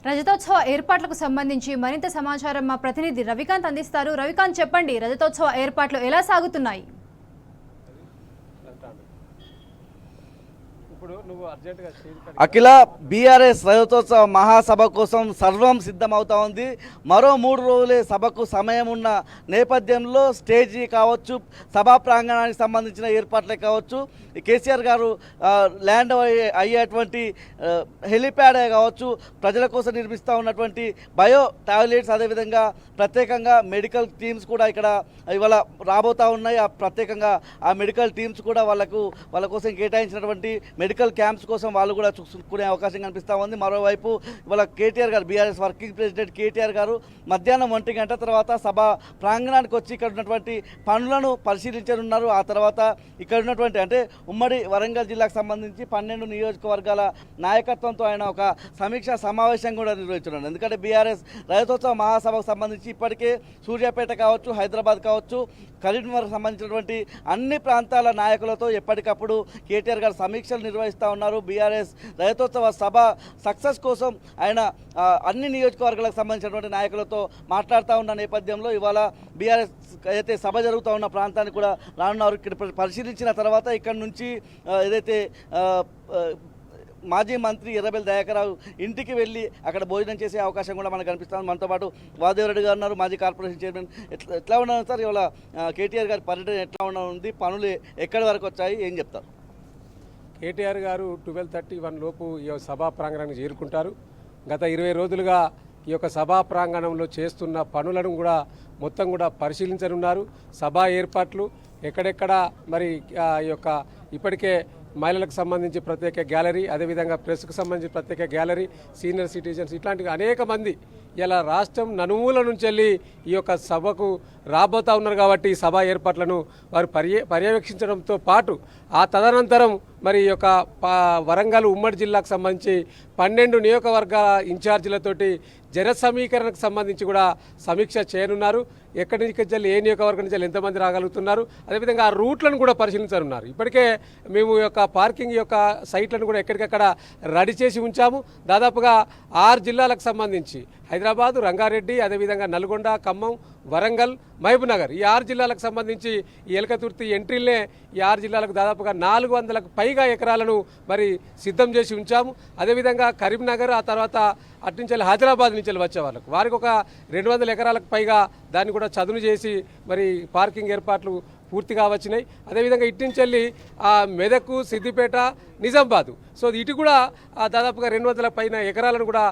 రజతోత్సవ ఏర్పాట్లకు సంబంధించి మరింత సమాచారం మా ప్రతినిధి రవికాంత్ అందిస్తారు. రవికాంత్, చెప్పండి, రజతోత్సవ ఏర్పాట్లు ఎలా సాగుతున్నాయి? అఖిల బీఆర్ఎస్ రజతోత్సవ మహాసభ కోసం సర్వం సిద్ధమవుతా ఉంది. మరో 3 రోజులే సభకు సమయం ఉన్న నేపథ్యంలో స్టేజీ కావచ్చు, సభా ప్రాంగణానికి సంబంధించిన ఏర్పాట్లే కావచ్చు, కేసీఆర్ గారు ల్యాండ్ అయ్యేటువంటి హెలిప్యాడ్ కావచ్చు, ప్రజల కోసం నిర్మిస్తూ ఉన్నటువంటి బయో టాయిలెట్స్, అదేవిధంగా ప్రత్యేకంగా మెడికల్ టీమ్స్ కూడా ఇక్కడ ఇవాళ రాబోతూ ఉన్నాయి. ప్రత్యేకంగా ఆ మెడికల్ టీమ్స్ కూడా వాళ్ళ కోసం కేటాయించినటువంటి మెడికల్ క్యాంప్స్ కోసం వాళ్ళు కూడా చూసుకునే అవకాశం కనిపిస్తూ ఉంది. మరోవైపు ఇవాళ కేటీఆర్ గారు, బీఆర్ఎస్ వర్కింగ్ ప్రెసిడెంట్ కేటీఆర్ గారు మధ్యాహ్నం 1 గంట తర్వాత సభ ప్రాంగణానికి వచ్చి ఇక్కడ ఉన్నటువంటి పనులను పరిశీలించనున్నారు. ఆ తర్వాత ఇక్కడ ఉన్నటువంటి అంటే ఉమ్మడి వరంగల్ జిల్లాకు సంబంధించి 12 నియోజకవర్గాల నాయకత్వంతో ఆయన ఒక సమీక్షా సమావేశం కూడా నిర్వహించున్నారు. ఎందుకంటే బీఆర్ఎస్ రజతోత్సవ మహాసభకు సంబంధించి ఇప్పటికే సూర్యాపేట కావచ్చు, హైదరాబాద్ కావచ్చు, కరీంనగర్కు సంబంధించినటువంటి అన్ని ప్రాంతాల నాయకులతో ఎప్పటికప్పుడు కేటీఆర్ గారు సమీక్షలు నిర్వహిస్తూ ఉన్నారు. బీఆర్ఎస్ రజతోత్సవ సభ సక్సెస్ కోసం ఆయన అన్ని నియోజకవర్గాలకు సంబంధించినటువంటి నాయకులతో మాట్లాడుతూ ఉన్న నేపథ్యంలో ఇవాళ బీఆర్ఎస్ ఏదైతే సభ జరుగుతూ ఉన్న ప్రాంతాన్ని కూడా రానున్నారు. ఇక్కడ పరిశీలించిన తర్వాత ఇక్కడ నుంచి ఏదైతే మాజీ మంత్రి ఎర్రబెల్లి దయాకర్రావు ఇంటికి వెళ్ళి అక్కడ భోజనం చేసే అవకాశం కూడా మనకు కనిపిస్తుంది. మనతో పాటు వాదేవరెడ్డి గారు ఉన్నారు, మాజీ కార్పొరేషన్ చైర్మన్. ఎట్లా ఉన్నారు సార్ ఇవాళ కేటీఆర్ గారి పర్యటన ఎట్లా ఉంది? పనులు ఎక్కడి వరకు వచ్చాయి, ఏం చెప్తారు? కేటీఆర్ గారు 12:31 లోపు ఈ సభా ప్రాంగణానికి చేరుకుంటారు. గత 20 రోజులుగా ఈ యొక్క సభా ప్రాంగణంలో చేస్తున్న పనులను కూడా మొత్తం కూడా పరిశీలించనున్నారు. సభా ఏర్పాట్లు ఎక్కడెక్కడ మరి ఈ యొక్క ఇప్పటికే మహిళలకు సంబంధించి ప్రత్యేక గ్యాలరీ, అదేవిధంగా ప్రెస్కు సంబంధించి ప్రత్యేక గ్యాలరీ, సీనియర్ సిటిజన్స్, ఇట్లాంటి అనేక మంది ఇలా రాష్ట్రం నలుమూల నుంచి వెళ్ళి ఈ యొక్క సభకు రాబోతా ఉన్నారు. కాబట్టి ఈ సభా ఏర్పాట్లను వారు పర్యవేక్షించడంతో పాటు ఆ తదనంతరం మరి ఈ యొక్క వరంగల్ ఉమ్మడి జిల్లాకు సంబంధించి 12 నియోజకవర్గాల ఇన్ఛార్జీలతోటి జన సమీకరణకు సంబంధించి కూడా సమీక్ష చేయనున్నారు. ఎక్కడి నుంచి ఏ నియోజకవర్గం నుంచి ఎంతమంది రాగలుగుతున్నారు, అదేవిధంగా ఆ రూట్లను కూడా పరిశీలించనున్నారు. ఇప్పటికే మేము యొక్క పార్కింగ్ యొక్క సైట్లను కూడా ఎక్కడికక్కడ రెడీ చేసి ఉంచాము. దాదాపుగా 6 జిల్లాలకు సంబంధించి హైదరాబాదు, రంగారెడ్డి, అదేవిధంగా నల్గొండ, ఖమ్మం, వరంగల్, మహబూబ్నగర్, ఈ 6 జిల్లాలకు సంబంధించి ఈ ఎలకతుర్తి ఎంట్రీలనే ఈ 6 జిల్లాలకు దాదాపుగా 400లకు పైగా ఎకరాలను మరి సిద్ధం చేసి ఉంచాము. అదేవిధంగా కరీంనగర్, ఆ తర్వాత అట్నుంచి హైదరాబాద్ నుంచి వచ్చే వారికి ఒక 200 ఎకరాలకు పైగా దాన్ని కూడా చదును చేసి మరి పార్కింగ్ ఏర్పాట్లు పూర్తిగా వచ్చినాయి. అదేవిధంగా ఇటు నుంచి వెళ్ళి మెదక్, సిద్దిపేట, నిజామాబాదు, సో ఇటు కూడా దాదాపుగా 200 పైన ఎకరాలను కూడా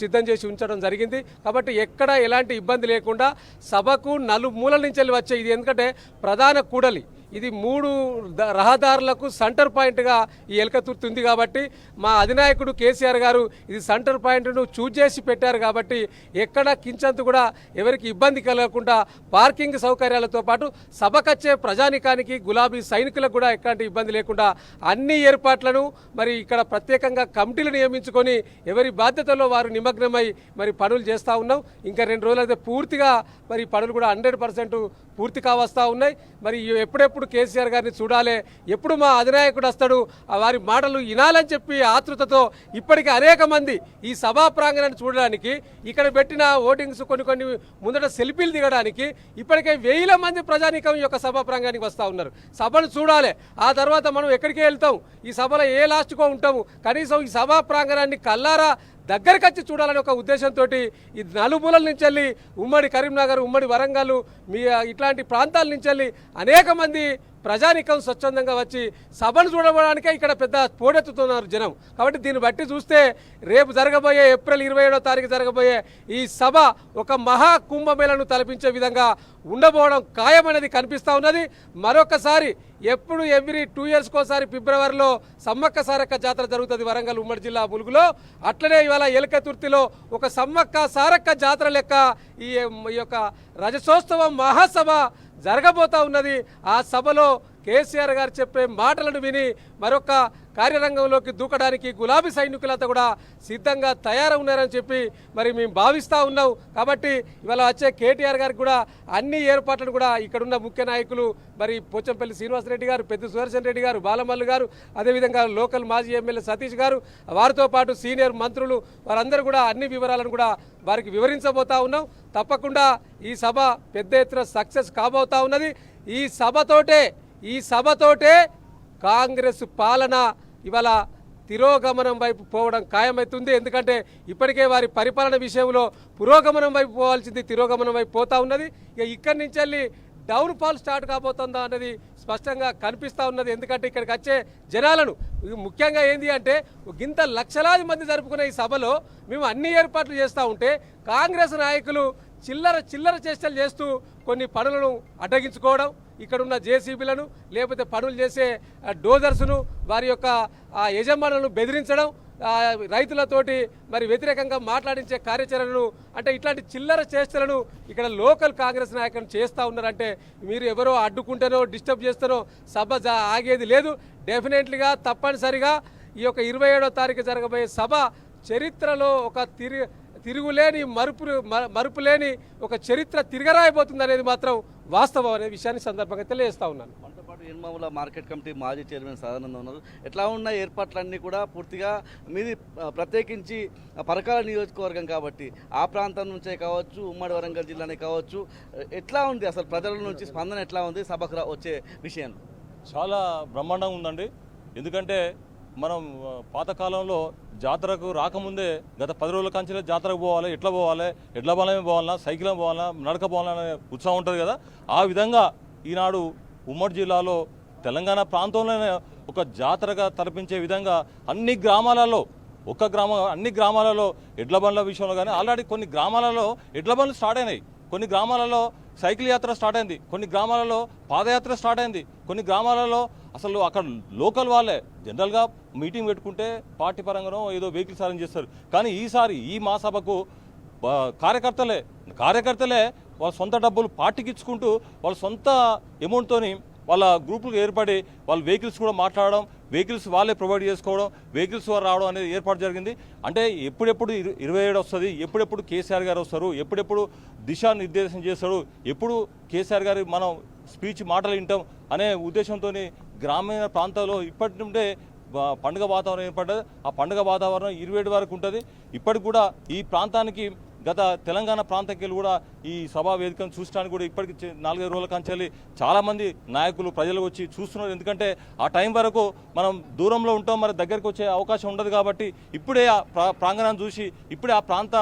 సిద్ధం చేసి ఉంచడం జరిగింది. కాబట్టి ఎక్కడ ఎలాంటి ఇబ్బంది లేకుండా సభకు నలుమూలల నుంచి వెళ్ళి వచ్చే ఇది, ఎందుకంటే ప్రధాన కూడలి ఇది 3 రహదారులకు సెంటర్ పాయింట్గా ఈ ఎలకతుర్తి ఉంది. కాబట్టి మా అధినాయకుడు కేసీఆర్ గారు ఇది సెంటర్ పాయింట్ను చూజ్ చేసి పెట్టారు. కాబట్టి ఎక్కడ కించంతు కూడా ఎవరికి ఇబ్బంది కలగకుండా పార్కింగ్ సౌకర్యాలతో పాటు సభకచ్చే ప్రజానికానికి, గులాబీ సైనికులకు కూడా ఎలాంటి ఇబ్బంది లేకుండా అన్ని ఏర్పాట్లను మరి ఇక్కడ ప్రత్యేకంగా కమిటీలు నియమించుకొని ఎవరి బాధ్యతలో వారు నిమగ్నమై మరి పనులు చేస్తూ ఉన్నాం. ఇంకా 2 రోజులైతే పూర్తిగా మరి పనులు కూడా 100% పూర్తి కావస్తూ ఉన్నాయి. మరి ఎప్పుడెప్పుడు కేసీఆర్ గారిని చూడాలి, ఎప్పుడు మా అధినాయకుడు వస్తాడు, వారి మాటలు వినాలని చెప్పి ఆతృతతో ఇప్పటికీ అనేక మంది ఈ సభా ప్రాంగణాన్ని చూడడానికి, ఇక్కడ పెట్టిన ఓటింగ్స్ కొన్ని ముందట సెల్ఫీలు దిగడానికి ఇప్పటికే 1000 మంది ప్రజానీకం ఈ యొక్క సభా ప్రాంగణానికి వస్తూ ఉన్నారు. సభను చూడాలి, ఆ తర్వాత మనం ఎక్కడికి వెళ్తాం, ఈ సభలో ఏ లాస్ట్కో ఉంటాము, కనీసం ఈ సభా ప్రాంగణాన్ని కల్లారా దగ్గరికి వచ్చి చూడాలని ఒక ఉద్దేశంతో ఈ నలుమూలల నుంచి వెళ్ళి ఉమ్మడి కరీంనగర్, ఉమ్మడి వరంగల్, మీ ఇట్లాంటి ప్రాంతాల నుంచి వెళ్ళి అనేక మంది ప్రజానికం స్వచ్ఛందంగా వచ్చి సభను చూడడానికే ఇక్కడ పెద్ద పోటెత్తుతున్నారు జనం. కాబట్టి దీన్ని బట్టి చూస్తే రేపు జరగబోయే ఏప్రిల్ 27వ తారీఖు జరగబోయే ఈ సభ ఒక మహా కుంభమేళను తలపించే విధంగా ఉండబోవడం ఖాయమనేది కనిపిస్తూ ఉన్నది. మరొకసారి ఎప్పుడు ఎవ్రీ 2 ఇయర్స్కోసారి ఫిబ్రవరిలో సమ్మక్క సారక్క జాతర జరుగుతుంది వరంగల్ ఉమ్మడి జిల్లా ములుగులో. అట్లనే ఇవాళ ఎలకతుర్తిలో ఒక సమ్మక్క సారక్క జాతర లెక్క ఈ యొక్క రజతోత్సవం మహాసభ జరగబోతా ఉన్నది. ఆ సభలో కేసీఆర్ గారు చెప్పే మాటలను విని మరొక కార్యరంగంలోకి దూకడానికి గులాబీ సైనికులంతా కూడా సిద్ధంగా తయారై ఉన్నారని చెప్పి మరి మేము భావిస్తూ ఉన్నాం. కాబట్టి ఇవాళ వచ్చే కేటీఆర్ గారికి కూడా అన్ని ఏర్పాట్లను కూడా ఇక్కడున్న ముఖ్య నాయకులు మరి పోచంపల్లి శ్రీనివాసరెడ్డి గారు, పెద్ద సుదర్శన్ రెడ్డి గారు, బాలమల్లు గారు, అదేవిధంగా లోకల్ మాజీ ఎమ్మెల్యే సతీష్ గారు, వారితో పాటు సీనియర్ మంత్రులు వారందరూ కూడా అన్ని వివరాలను కూడా వారికి వివరించబోతా ఉన్నాం. తప్పకుండా ఈ సభ పెద్ద ఎత్తున సక్సెస్ కాబోతా ఉన్నది. ఈ సభతోటే కాంగ్రెస్ పాలన ఇవాళ తిరోగమనం వైపు పోవడం ఖాయమవుతుంది. ఎందుకంటే ఇప్పటికే వారి పరిపాలన విషయంలో పురోగమనం వైపు పోవాల్సింది తిరోగమనం వైపు పోతా ఉన్నది. ఇక ఇక్కడి నుంచి వెళ్ళి డౌన్ ఫాల్ స్టార్ట్ కాబోతుందా అన్నది స్పష్టంగా కనిపిస్తూ ఉన్నది. ఎందుకంటే ఇక్కడికి వచ్చే జనాలను ముఖ్యంగా ఏంది అంటే ఇంత లక్షలాది మంది జరుపుకునే ఈ సభలో మేము అన్ని ఏర్పాట్లు చేస్తూ ఉంటే కాంగ్రెస్ నాయకులు చిల్లర చేష్టలు చేస్తూ కొన్ని పనులను అడ్డగించుకోవడం, ఇక్కడున్న జేసీబీలను లేకపోతే పనులు చేసే డోజర్స్ను వారి యొక్క యజమానులను బెదిరించడం, రైతులతోటి మరి వ్యతిరేకంగా మాట్లాడించే కార్యాచరణను అంటే ఇట్లాంటి చిల్లర చేష్టలను ఇక్కడ లోకల్ కాంగ్రెస్ నాయకులు చేస్తూ ఉన్నారంటే మీరు ఎవరో అడ్డుకుంటేనో డిస్టర్బ్ చేస్తానో సభ ఆగేది లేదు. డెఫినెట్లీగా తప్పనిసరిగా ఈ యొక్క 27వ తారీఖు జరగబోయే సభ చరిత్రలో ఒక తిరుగులేని మరుపులేని ఒక చరిత్ర తిరగరాయిపోతుంది అనేది మాత్రం వాస్తవం అనే విషయాన్ని సందర్భంగా తెలియజేస్తా ఉన్నాను. మనతో పాటు ఎన్మాముల మార్కెట్ కమిటీ మాజీ చైర్మన్ సదానంద ఉన్నారు. ఎట్లా ఉన్న ఏర్పాట్లన్నీ కూడా పూర్తిగా మీది ప్రత్యేకించి పరకాల నియోజకవర్గం కాబట్టి ఆ ప్రాంతం నుంచే కావచ్చు, ఉమ్మడి వరంగల్ జిల్లానే కావచ్చు, ఎట్లా ఉంది అసలు ప్రజల నుంచి స్పందన ఎట్లా ఉంది సభకు వచ్చే విషయం? చాలా బ్రహ్మాండంగా ఉందండి. ఎందుకంటే మనం పాతకాలంలో జాతరకు రాకముందే గత 10 రోజుల కంచెలే జాతరకు పోవాలి, ఎట్లా పోవాలి, ఎడ్ల బలమే పోవాలన్నా, సైకిల్ పోవాలన్నా, నడక పోవాలనే ఉత్సాహం ఉంటుంది కదా. ఆ విధంగా ఈనాడు ఉమ్మడి జిల్లాలో తెలంగాణ ప్రాంతంలోనే ఒక జాతరగా తలపించే విధంగా అన్ని గ్రామాలలో అన్ని గ్రామాలలో ఎడ్ల బండ్ల విషయంలో కానీ ఆల్రెడీ కొన్ని గ్రామాలలో ఎడ్ల బండ్లు స్టార్ట్ అయినాయి, కొన్ని గ్రామాలలో సైకిల్ యాత్ర స్టార్ట్ అయింది, కొన్ని గ్రామాలలో పాదయాత్ర స్టార్ట్ అయింది, కొన్ని గ్రామాలలో అసలు అక్కడ లోకల్ వాళ్ళే జనరల్గా మీటింగ్ పెట్టుకుంటే పార్టీ పరంగానో ఏదో వెహికల్స్ అరేంజ్ చేస్తారు. కానీ ఈసారి ఈ మహాసభకు కార్యకర్తలే వాళ్ళ సొంత డబ్బులు పార్టీకి ఇచ్చుకుంటూ వాళ్ళ సొంత అమౌంట్తోని వాళ్ళ గ్రూపులు ఏర్పడి వాళ్ళ వెహికల్స్ కూడా మాట్లాడడం, వెహికల్స్ వాళ్ళే ప్రొవైడ్ చేసుకోవడం, వెహికల్స్ రావడం అనేది ఏర్పాటు జరిగింది. అంటే ఎప్పుడెప్పుడు 27 వస్తుంది, ఎప్పుడెప్పుడు కేసీఆర్ గారు వస్తారు, ఎప్పుడెప్పుడు దిశానిర్దేశం చేస్తాడు, ఎప్పుడు కేసీఆర్ గారి మనం స్పీచ్ మాటలు వింటాం అనే ఉద్దేశంతో గ్రామీణ ప్రాంతాల్లో ఇప్పటి నుండే పండుగ వాతావరణం ఏర్పడ్డది. ఆ పండుగ వాతావరణం 27 వరకు ఉంటుంది. ఇప్పటికి కూడా ఈ ప్రాంతానికి గత తెలంగాణ ప్రాంతంకి కూడా ఈ సభా వేదికను చూసడానికి కూడా ఇప్పటికి 4-5 రోజుల కంచెల్లి చాలామంది నాయకులు ప్రజలు వచ్చి చూస్తున్నారు. ఎందుకంటే ఆ టైం వరకు మనం దూరంలో ఉంటాం, మరి దగ్గరికి వచ్చే అవకాశం ఉండదు. కాబట్టి ఇప్పుడే ఆ ప్రాంగణాన్ని చూసి, ఇప్పుడే ఆ ప్రాంత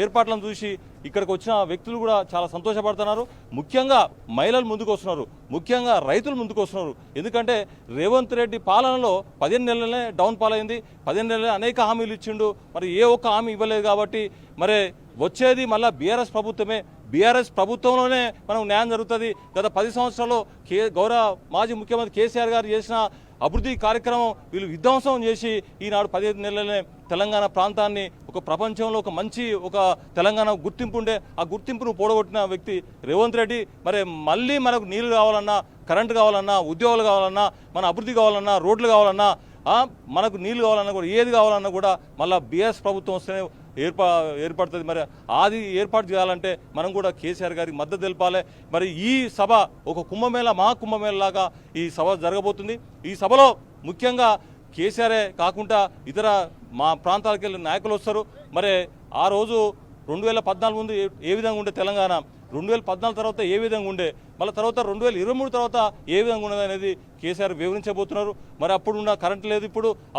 ఏర్పాట్లను చూసి ఇక్కడికి వచ్చిన వ్యక్తులు కూడా చాలా సంతోషపడుతున్నారు. ముఖ్యంగా మహిళలు ముందుకు వస్తున్నారు, ముఖ్యంగా రైతులు ముందుకు వస్తున్నారు. ఎందుకంటే రేవంత్ రెడ్డి పాలనలో 15 నెలలనే డౌన్ ఫాల్ అయింది, 15 నెలలే అనేక హామీలు ఇచ్చిండు, మరి ఏ ఒక్క హామీ ఇవ్వలేదు. కాబట్టి మరి వచ్చేది మళ్ళీ బీఆర్ఎస్ ప్రభుత్వమే, బీఆర్ఎస్ ప్రభుత్వంలోనే మనకు న్యాయం జరుగుతుంది. గత 10 సంవత్సరాల్లో గౌరవ మాజీ ముఖ్యమంత్రి కేసీఆర్ గారు చేసిన అభివృద్ధి కార్యక్రమం వీళ్ళు విధ్వంసం చేసి ఈనాడు 15 నెలలనే తెలంగాణ ప్రాంతాన్ని ఒక ప్రపంచంలో ఒక మంచి ఒక తెలంగాణ గుర్తింపు ఉండే ఆ గుర్తింపును పోడగొట్టిన వ్యక్తి రేవంత్ రెడ్డి. మరి మళ్ళీ మనకు నీళ్లు కావాలన్నా, కరెంటు కావాలన్నా, ఉద్యోగాలు కావాలన్నా, మన అభివృద్ధి కావాలన్నా, రోడ్లు కావాలన్నా, మనకు నీళ్లు కావాలన్నా కూడా ఏది కావాలన్నా కూడా మళ్ళీ బీఆర్ఎస్ ప్రభుత్వం వస్తేనే ఏర్పడుతుంది. మరి అది ఏర్పాటు చేయాలంటే మనం కూడా కేసీఆర్ గారికి మద్దతు తెలపాలి. మరి ఈ సభ ఒక కుంభమేళ, మహాకుంభమేళ లాగా ఈ సభ జరగబోతుంది. ఈ సభలో ముఖ్యంగా కేసీఆరే కాకుండా ఇతర మా ప్రాంతాలకు వెళ్ళిన నాయకులు వస్తారు. మరి ఆ రోజు 2014 ముందు ఏ విధంగా ఉండే తెలంగాణ, 2014 తర్వాత ఏ విధంగా ఉండే, మళ్ళీ తర్వాత 2023 తర్వాత ఏ విధంగా ఉండదు అనేది కేసీఆర్ వివరించబోతున్నారు. మరి అప్పుడున్న కరెంట్ లేదు,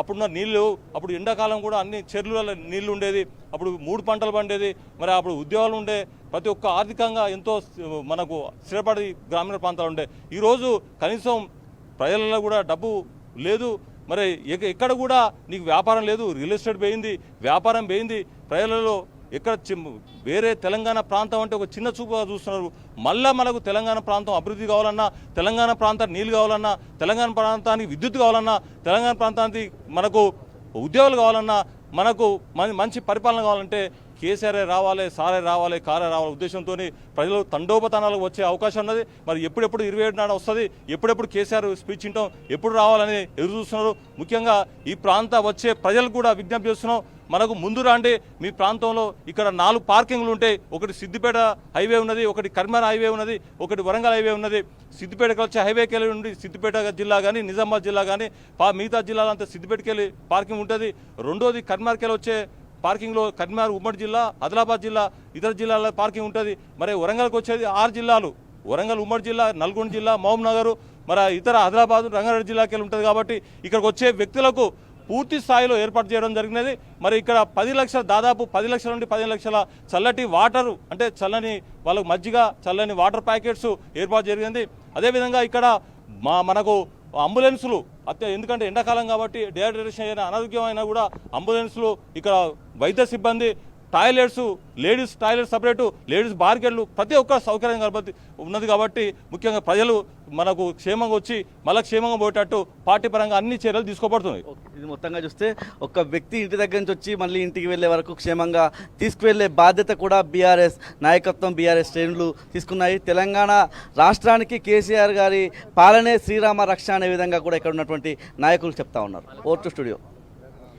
అప్పుడున్న నీళ్ళు, అప్పుడు ఎండాకాలం కూడా అన్ని చెర్ల నీళ్లు ఉండేది, అప్పుడు 3 పంటలు పండేది, మరి అప్పుడు ఉద్యోగాలు ఉండే, ప్రతి ఒక్క ఆర్థికంగా ఎంతో మనకు స్థిరపడి గ్రామీణ ప్రాంతాలు ఉండే. ఈరోజు కనీసం ప్రజలలో కూడా డబ్బు లేదు, మరి ఎక్కడ కూడా నీకు వ్యాపారం లేదు, రియల్ ఎస్టేట్ పోయింది, వ్యాపారం పోయింది. ప్రజలలో ఎక్కడ వేరే తెలంగాణ ప్రాంతం అంటే ఒక చిన్న చూపుగా చూస్తున్నారు. మళ్ళీ మనకు తెలంగాణ ప్రాంతం అభివృద్ధి కావాలన్నా, తెలంగాణ ప్రాంతానికి నీళ్ళు కావాలన్నా, తెలంగాణ ప్రాంతానికి విద్యుత్ కావాలన్నా, తెలంగాణ ప్రాంతానికి మనకు ఉద్యోగాలు కావాలన్నా మనకు మంచి పరిపాలన కావాలంటే కేసీఆర్ రావాలి, సారే రావాలి, కారే రావాలి ఉద్దేశంతో ప్రజలు తండోపతనాలకు వచ్చే అవకాశం ఉన్నది. మరి ఎప్పుడెప్పుడు 27 నాడు వస్తుంది, ఎప్పుడెప్పుడు కేసీఆర్ స్పీచ్ వింటాం, ఎప్పుడు రావాలని ఎదురు చూస్తున్నారు. ముఖ్యంగా ఈ ప్రాంత వచ్చే ప్రజలకు కూడా విజ్ఞప్తి చేస్తున్నాం, మనకు ముందు రాండి. మీ ప్రాంతంలో ఇక్కడ 4 పార్కింగ్లు ఉంటాయి. ఒకటి సిద్దిపేట హైవే ఉన్నది, ఒకటి కర్మర్ హైవే ఉన్నది, ఒకటి వరంగల్ హైవే ఉన్నది. సిద్దిపేటకి వచ్చే హైవేకి వెళ్ళి ఉండి సిద్దిపేట జిల్లా కానీ నిజామాబాద్ జిల్లా కానీ మిగతా జిల్లాలంతా సిద్దిపేటకి వెళ్ళి పార్కింగ్ ఉంటుంది. రెండోది కర్మర్కి వెళ్ళి వచ్చే పార్కింగ్లో కర్మార్ ఉమ్మడి జిల్లా, ఆదిలాబాద్ జిల్లా, ఇతర జిల్లాల పార్కింగ్ ఉంటుంది. మరి వరంగల్కి వచ్చేది 6 జిల్లాలు, వరంగల్ ఉమ్మడి జిల్లా, నల్గొండ జిల్లా, మహబూబ్ నగర్, మరి ఇతర ఆదిలాబాద్ రంగారెడ్డి జిల్లాకి వెళ్ళి ఉంటుంది. కాబట్టి ఇక్కడికి వచ్చే వ్యక్తులకు పూర్తి స్థాయిలో ఏర్పాటు చేయడం జరిగినది. మరి ఇక్కడ 10 లక్షల, దాదాపు 10 లక్షల నుండి 15 లక్షల చల్లటి వాటరు, అంటే చల్లని వాళ్ళకు మజ్జిగ, చల్లని వాటర్ ప్యాకెట్స్ ఏర్పాటు జరిగింది. అదేవిధంగా ఇక్కడ మనకు అంబులెన్సులు ఎందుకంటే ఎండాకాలం కాబట్టి డిహైడ్రేషన్ అయిన అనారోగ్యమైనా కూడా అంబులెన్సులు, ఇక్కడ వైద్య సిబ్బంది, toilets, ladies toilets separate, ladies బార్కెట్లు, ప్రతి ఒక్క సౌకర్యం ఉన్నది. కాబట్టి ముఖ్యంగా ప్రజలు మనకు క్షేమంగా వచ్చి మళ్ళీ క్షేమంగా పోయేటట్టు పార్టీ పరంగా అన్ని చర్యలు తీసుకోబడుతున్నాయి. ఇది మొత్తంగా చూస్తే ఒక వ్యక్తి ఇంటి దగ్గర నుంచి వచ్చి మళ్ళీ ఇంటికి వెళ్ళే వరకు క్షేమంగా తీసుకువెళ్ళే బాధ్యత కూడా బీఆర్ఎస్ నాయకత్వం, బీఆర్ఎస్ శ్రేణులు తీసుకున్నాయి. తెలంగాణ రాష్ట్రానికి కేసీఆర్ గారి పాలనే శ్రీరామ రక్ష అనే విధంగా కూడా ఇక్కడ ఉన్నటువంటి నాయకులు చెప్తా ఉన్నారు. Vote studio.